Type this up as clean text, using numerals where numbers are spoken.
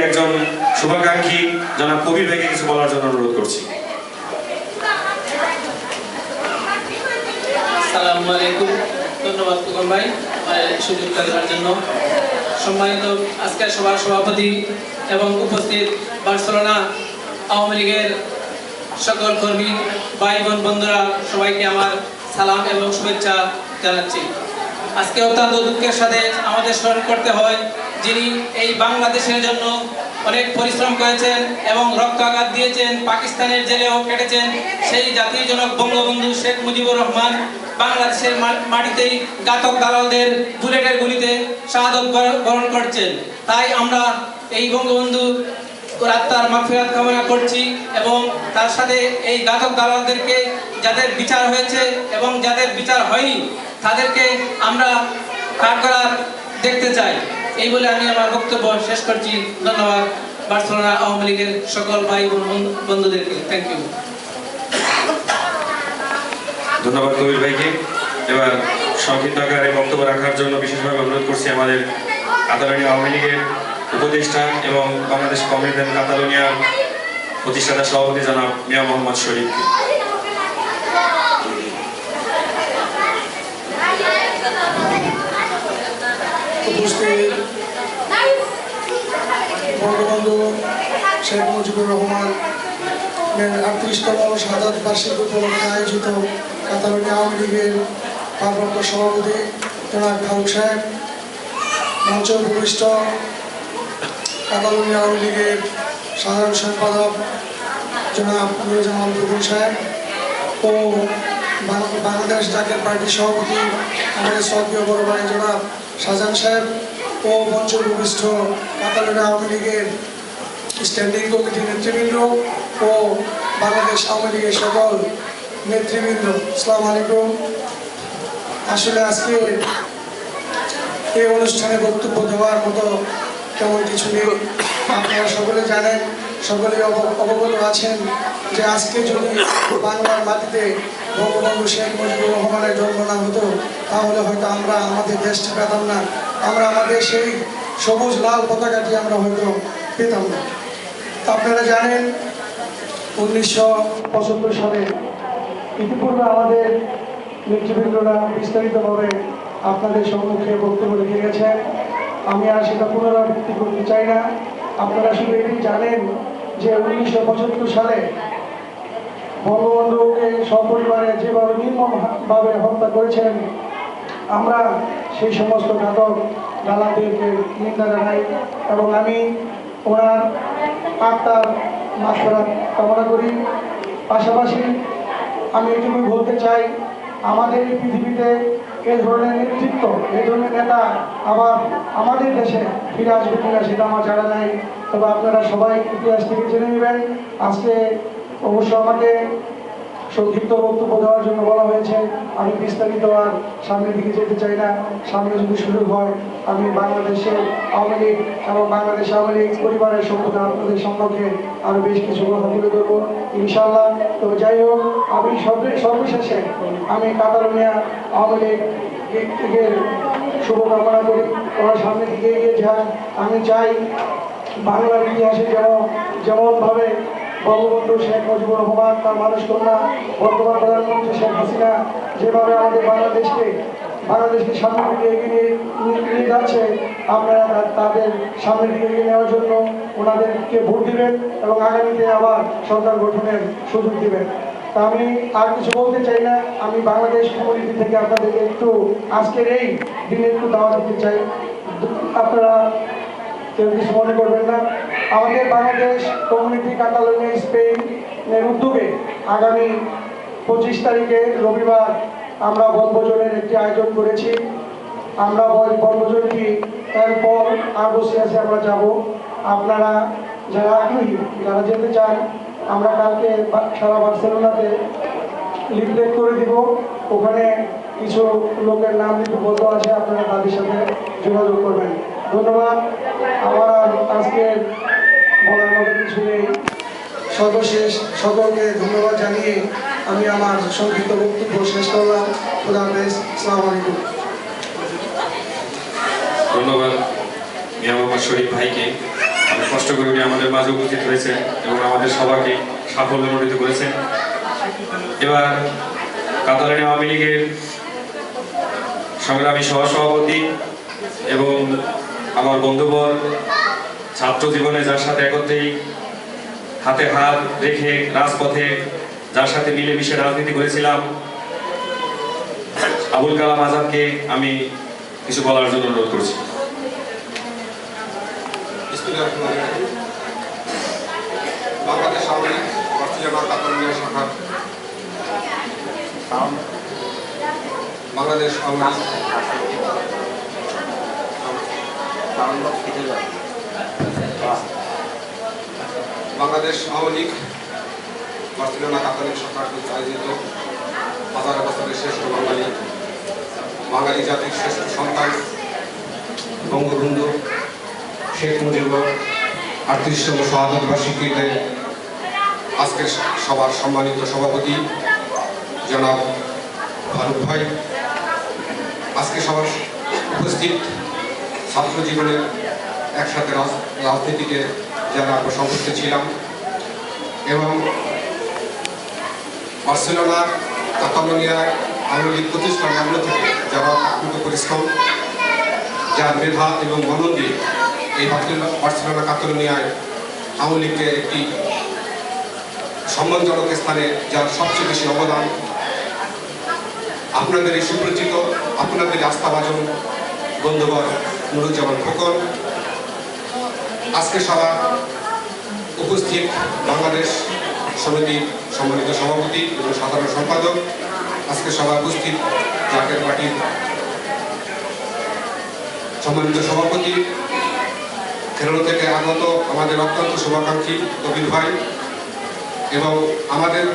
একজন শুভাকাঙ্ক্ষী জনাব কবির ভাইকে কিছু বলার জন্য অনুরোধ করছি। আসসালামু আলাইকুম। ধন্যবাদ কুকুর ভাই সুযোগ দেওয়ার জন্য। সম্মানিত আজকের সভার সভাপতি এবং উপস্থিত বার্সেলোনা আওয়ামী লীগের সকল কর্মী ভাই বোন বন্ধুরা, সবাইকে আমার সালাম এবং শুভেচ্ছা জানাচ্ছি। আজকে অত্যন্ত দুঃখের সাথে আমাদের স্মরণ করতে হয় যিনি এই বাংলাদেশের জন্য অনেক পরিশ্রম করেছেন এবং রক্তাঘাত দিয়েছেন, পাকিস্তানের জেলেও কেটেছেন, সেই জাতির জনক বঙ্গবন্ধু শেখ মুজিবুর রহমান বাংলাদেশের মাটিতেই ঘাতক দালালদের বুলেটের গুলিতে শাহাদত বরণ করছেন। তাই আমরা এই বঙ্গবন্ধু আত্মার মাগফিরাত কামনা করছি এবং তার সাথে এই ঘাতক দালালদেরকে যাদের বিচার হয়েছে এবং যাদের বিচার হয়নি তাদেরকে আমরা কাঠগড়ায় দেখতে চাই। এই বলে আমি আমার বক্তব্য শেষ করছি। ধন্যবাদ বার্সেলোনা আওয়ামী লীগের সকল ভাই বন্ধুদেরকে। Thank you. ধন্যবাদ কবির ভাইকে। এবার সংক্ষিপ্ত আকারে বক্তব্য রাখার জন্য বিশেষভাবে অনুরোধ করছি আমাদের কাতালোনিয়া আওয়ামী লীগের উপদেষ্টা এবং বাংলাদেশ কমিউনিটি কাতালোনিয়ার প্রতিষ্ঠাতা সভাপতি জনাব মিয়া মোহাম্মদ শরীফকে। বঙ্গবন্ধু শেখ মুজিবুর রহমান 38তম শাহাদাত বার্ষিকী উপলক্ষে আয়োজিত কাতালোনিয়া আওয়ামী লীগের ভারপ্রাপ্ত সভাপতি জনাব ফারুক সাহেব, মঞ্চ উপবিষ্ট কাতালোনিয়া আওয়ামী লীগের সাধারণ সম্পাদক জনাব নুরুজ্জামান বুলবুল সাহেব ও বাংলাদেশ জাতীয় পার্টির সভাপতি আমাদের শ্রদ্ধেয় বড় ভাই জনাব শাহজাহান সাহেব ও মঞ্চ উপবিষ্ট কাতালোনিয়া আওয়ামী লীগের স্ট্যান্ডিং কমিটির নেতৃবৃন্দ ও বাংলাদেশ আওয়ামী লীগের সকল নেতৃবৃন্দ, আসসালামু আলাইকুম। আসলে আজকে এই অনুষ্ঠানে বক্তব্য দেওয়ার মতো তেমন কিছু নেই। আপনারা সকলে জানেন, সকলেই অবগত আছেন যে আজকে যদি বাংলার মাটিতে বঙ্গবন্ধু শেখ মুজিবুর রহমানের জন্ম না হতো তাহলে হয়তো আমরা আমাদের দেশটি পেতাম না, আমরা আমাদের সেই সবুজ লাল পতাকাটি আমরা হয়তো পেতাম না। আপনারা জানেন 1975 সালে ইতিপূর্বে আমাদের নেতৃবৃন্দরা বিস্তারিতভাবে আপনাদের সম্মুখে বক্তব্য রেখে গেছেন, আমি আর সেটা পুনরাবৃত্তি করতে চাই না। আপনারা শুধু এটি জানেন যে 1975 সালে বঙ্গবন্ধুকে সপরিবারে যেভাবে নির্মমভাবে হত্যা করেছেন, আমরা সেই সমস্ত ঘাতক দালালদেরকে নিন্দা জানাই এবং আমি ওনার আত্মার মাগফিরাত কামনা করি। পাশাপাশি আমি এটুকুই বলতে চাই, আমাদের এই পৃথিবীতে এই ধরনের নেতৃত্ব, এই ধরনের নেতা আবার আমাদের দেশে ফিরে আসবে কিনা সেটা আমার জানা নাই, তবে আপনারা সবাই ইতিহাস থেকে জেনে নেবেন। আজকে অবশ্য আমাকে সংক্ষিপ্ত বক্তব্য দেওয়ার জন্য বলা হয়েছে, আমি বিস্তারিত আর সামনের দিকে যেতে চাই না। সামনে যদি সুযোগ হয় আমি বাংলাদেশের আওয়ামী লীগ এবং বাংলাদেশ আওয়ামী লীগ পরিবারের সম্পর্কে আপনাদের সম্পর্কে আরও বেশ কিছু কথা তুলে ধরবো ইনশাআল্লাহ। তবে যাই হোক, আমি সর্বশেষে আমি কাতালোনিয়া আওয়ামী লীগের শুভকামনা করি, ওরা সামনের দিকে এগিয়ে যান। আমি চাই বাংলার ইতিহাসে যেমনভাবে বঙ্গবন্ধু শেখ মুজিবুর রহমান, তার মানুষ কন্যা বর্তমান প্রধানমন্ত্রী শেখ হাসিনা যেভাবে আমাদের বাংলাদেশকে সামনের দিকে এগিয়ে নিয়ে যাচ্ছে, আপনারা তাদের সামনের দিকে এগিয়ে নেওয়ার জন্য ওনাদেরকে ভোট দিবেন এবং আগামীতে আবার সরকার গঠনের সুযোগ দিবেন। তা আমি আর কিছু বলতে চাই না, আমি বাংলাদেশ কমিউনিটি থেকে আপনাদেরকে একটু আজকের এই দিনে একটু দাওয়া দিতে চাই, আপনারা কেউ কিছু মনে করবেন না। আমাদের বাংলাদেশ কমিউনিটি কাতালোনিয়া স্পেনের উদ্যোগে আগামী 25 তারিখে রবিবার আমরা বনভোজনের একটি আয়োজন করেছি। আমরা বনভোজনটি এরপর আর বসে আছে আমরা যাব। আপনারা যারা আগ্রহী, যারা যেতে চান, আমরা কালকে সারা বার্সেলোনাতে লিফলেট করে দিব, ওখানে কিছু লোকের নাম লিপিবদ্ধ আছে, আপনারা তাদের সাথে যোগাযোগ করবেন। ধন্যবাদ। আমার আজকে বলার মতো কিছু নেই, সর্বশেষ সকলকে ধন্যবাদ জানিয়ে আমি আমার সংক্ষিপ্ত বক্তব্য শেষ করলাম। খুদা হাফেজ, আসসালামু আলাইকুম। ধন্যবাদ মিয়া মোহাম্মদ শরীফ ভাইকে। কষ্ট করে উনি আমাদের মাঝে উপস্থিত হয়েছে এবং আমাদের সবাইকে সাফল্যমণ্ডিত করেছেন। এবার কাতালানি আওয়ামী লীগের সংগ্রামী সহসভাপতি এবং আমার বন্ধুবর, ছাত্র জীবনে যার সাথে একত্রেই হাতে হাত রেখে রাজপথে যার সাথে মিলেমিশে রাজনীতি করেছিলাম, আবুল কালাম আজাদকে আমি কিছু বলার জন্য অনুরোধ করছি। বাংলাদেশ আওয়ামী লীগ বার্সেলোনা কাতালোনিয়া শাখার বাংলাদেশ আওয়ামী লীগ বার্সেলোনা কাতালোনিয়া শাখা কর্তৃক আয়োজিত ১৫ বছরের শ্রেষ্ঠ বাঙালি জাতির শ্রেষ্ঠ সন্তান বঙ্গবন্ধু শেখ মুজিবুর ৩৮তম শাহাদত বার্ষিকীতে আজকের সবার সম্মানিত সভাপতি জনাব ফারুক ভাই, আজকে সবার উপস্থিত ছাত্র জীবনের একসাথে রাজনীতিতে যারা আমরা সম্পৃক্ত ছিলাম এবং বার্সেলোনা কাতালোনিয়া আওয়ামী লীগ প্রতিষ্ঠান লগ্ন থেকে যারা অত্যন্ত পরিশ্রম, যার মেধা এবং মনন দিয়ে এই বার্সেলোনা কাতালোনিয়ায় আওয়ামী লীগকে একটি সম্মানজনক স্থানে যার সবচেয়ে বেশি অবদান, আপনাদের এই সুপরিচিত, আপনাদের আস্থাভাজন বন্ধুবর নুরুজ্জামান খোকন, আজকে সারা উপস্থিত বাংলাদেশ সমিতির সম্মানিত সভাপতি এবং সাধারণ সম্পাদক, আজকে সভা উপস্থিত জাতীয় পার্টির সম্মানিত সভাপতি, কেরল থেকে আগত আমাদের অত্যন্ত শুভাকাঙ্ক্ষী কবির ভাই এবং আমাদের